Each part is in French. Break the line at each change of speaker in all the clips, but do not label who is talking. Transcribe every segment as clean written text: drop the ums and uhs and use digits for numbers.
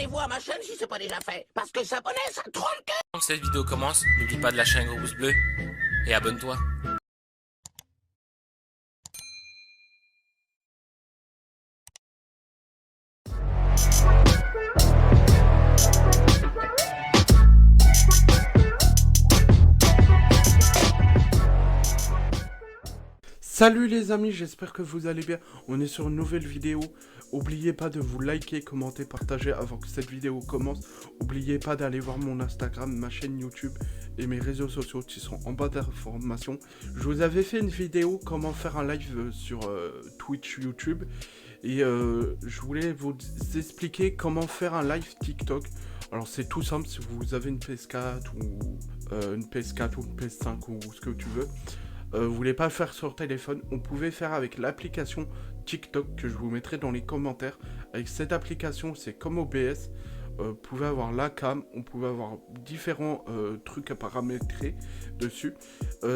abonnez-vous à ma chaîne si c'est pas déjà fait. Parce que s'abonner, ça trompe le cœur.
Quand cette vidéo commence, n'oublie pas de lâcher un gros pouce bleu et abonne-toi.
Salut les amis, j'espère que vous allez bien. On est sur une nouvelle vidéo. N'oubliez pas de vous liker, commenter, partager avant que cette vidéo commence. N'oubliez pas d'aller voir mon Instagram, ma chaîne YouTube et mes réseaux sociaux qui sont en bas d'informations. Je vous avais fait une vidéo comment faire un live sur Twitch, YouTube. Et je voulais vous expliquer comment faire un live TikTok. Alors c'est tout simple, si vous avez une PS4 ou une PS4 ou une PS5 ou ce que tu veux. Vous voulez pas le faire sur téléphone, on pouvait faire avec l'application TikTok que je vous mettrai dans les commentaires. Avec cette application, c'est comme OBS. Vous pouvez avoir la cam, on pouvait avoir différents trucs à paramétrer dessus.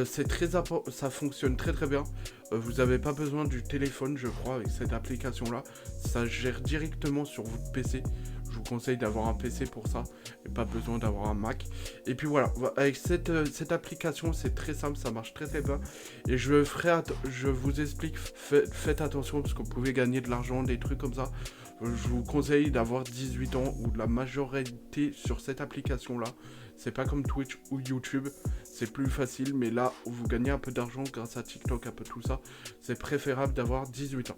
C'est très important, ça fonctionne très très bien. Vous n'avez pas besoin du téléphone, je crois, avec cette application là. Ça gère directement sur votre PC. Je vous conseille d'avoir un PC pour ça et pas besoin d'avoir un Mac. Et puis voilà, avec cette application, c'est très simple, ça marche très très bien. Et je vous explique, faites attention parce que vous pouvez gagner de l'argent, des trucs comme ça. Je vous conseille d'avoir 18 ans ou de la majorité sur cette application là. C'est pas comme Twitch ou YouTube, c'est plus facile, mais là où vous gagnez un peu d'argent grâce à TikTok, un peu tout ça, c'est préférable d'avoir 18 ans.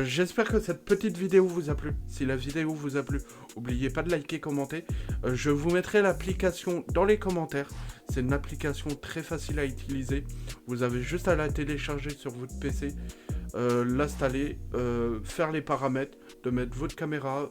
J'espère que cette petite vidéo vous a plu. Si la vidéo vous a plu, n'oubliez pas de liker, commenter. Je vous mettrai l'application dans les commentaires. C'est une application très facile à utiliser. Vous avez juste à la télécharger sur votre PC, l'installer, faire les paramètres, de mettre votre caméra,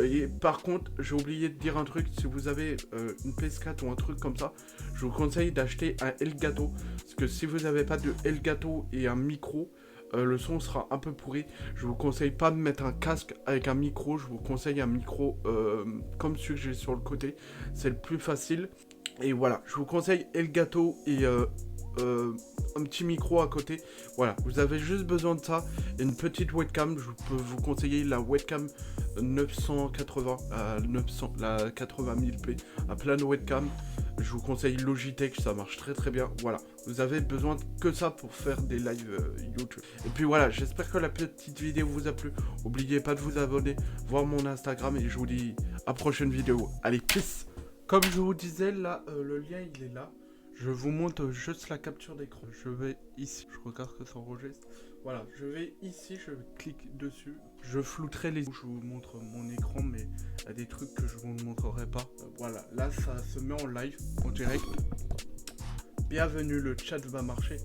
et par contre, j'ai oublié de dire un truc, si vous avez une PS4 ou un truc comme ça, je vous conseille d'acheter un Elgato. Parce que si vous n'avez pas de Elgato et un micro, le son sera un peu pourri. Je vous conseille pas de mettre un casque avec un micro, je vous conseille un micro comme celui que j'ai sur le côté. C'est le plus facile. Et voilà, je vous conseille Elgato et un petit micro à côté. Voilà, vous avez juste besoin de ça. Et une petite webcam, je peux vous conseiller la webcam 980 à 900, la 80 000p, à plein de webcam. Je vous conseille Logitech, ça marche très très bien. Voilà, vous avez besoin que ça pour faire des lives YouTube. Et puis voilà, j'espère que la petite vidéo vous a plu. N'oubliez pas de vous abonner, voir mon Instagram et je vous dis à prochaine vidéo. Allez, peace. Comme je vous disais, là, le lien il est là. Je vous montre juste la capture d'écran. Je vais ici, je regarde que ça enregistre. Voilà, je vais ici, je clique dessus. Je flouterai les... Je vous montre mon écran, mais il y a des trucs que je vous montrerai pas. Voilà, là ça se met en live, en direct. Bienvenue, le chat va marcher.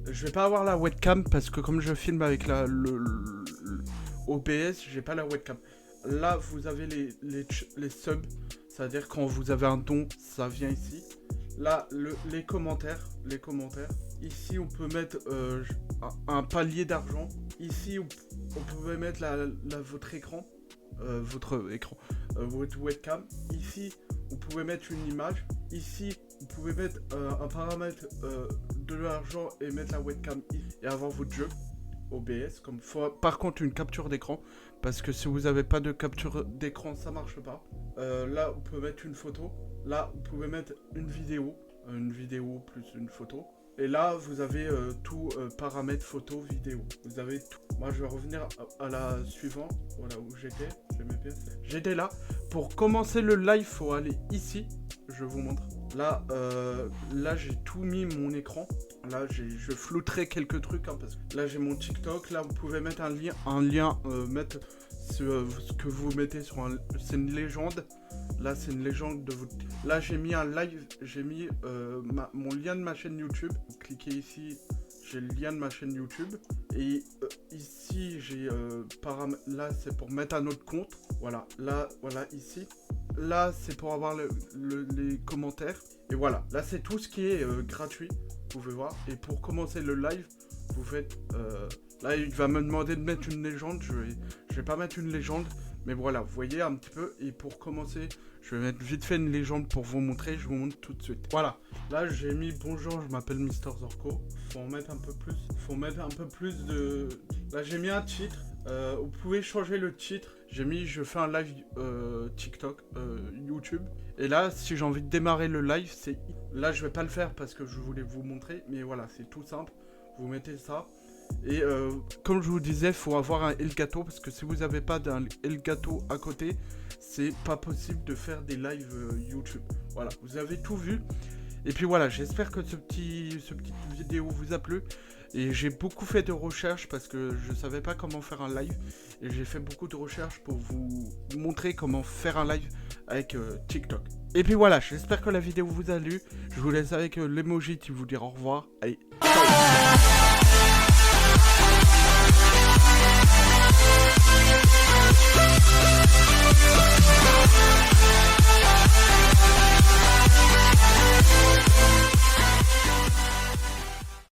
Je vais pas avoir la webcam parce que comme je filme avec le OBS, j'ai pas la webcam. Là, vous avez les subs, c'est-à-dire quand vous avez un don, ça vient ici. Là, les commentaires. Ici, on peut mettre un palier d'argent. Ici, on peut mettre votre écran. Votre webcam. Ici, vous pouvez mettre une image. Ici, vous pouvez mettre un paramètre de l'argent et mettre la webcam et avoir votre jeu. OBS, par contre une capture d'écran, parce que si vous n'avez pas de capture d'écran, ça marche pas. Là, on peut mettre une photo. Là, vous pouvez mettre une vidéo plus une photo. Et là, vous avez tout paramètres photo, vidéo. Vous avez tout. Moi, je vais revenir à la suivante. Voilà où j'étais. J'étais là. Pour commencer le live, faut aller ici. Je vous montre. Là, j'ai tout mis mon écran. Là, je flouterai quelques trucs. Hein, parce que là, j'ai mon TikTok. Là, vous pouvez mettre un lien. Mettre ce que vous mettez sur un... C'est une légende. Là, c'est une légende de votre... Là, j'ai mis un live. J'ai mis mon lien de ma chaîne YouTube. Vous cliquez ici. J'ai le lien de ma chaîne YouTube. Et ici, j'ai là, c'est pour mettre un autre compte. Voilà. Là, voilà, ici. Là, c'est pour avoir les commentaires. Et voilà. Là, c'est tout ce qui est gratuit. Vous pouvez voir. Et pour commencer le live, vous faites... là, il va me demander de mettre une légende. Je vais pas mettre une légende. Mais voilà, vous voyez un petit peu. Et pour commencer, je vais mettre vite fait une légende pour vous montrer. Je vous montre tout de suite. Voilà. Là, j'ai mis bonjour, je m'appelle Mister Zorko. Faut en mettre un peu plus. Faut mettre un peu plus de... Là, j'ai mis un titre. Vous pouvez changer le titre. J'ai mis je fais un live TikTok, YouTube. Et là, si j'ai envie de démarrer le live, c'est... Là, je vais pas le faire parce que je voulais vous montrer. Mais voilà, c'est tout simple. Vous mettez ça. Et comme je vous disais, il faut avoir un Elgato. Parce que si vous n'avez pas d'un Elgato à côté, c'est pas possible de faire des lives YouTube. Voilà, vous avez tout vu. Et puis voilà, j'espère que ce petit vidéo vous a plu. Et j'ai beaucoup fait de recherches parce que je savais pas comment faire un live. Et j'ai fait beaucoup de recherches pour vous montrer comment faire un live avec TikTok. Et puis voilà, j'espère que la vidéo vous a plu. Je vous laisse avec l'emoji qui vous dire au revoir. Allez, ciao.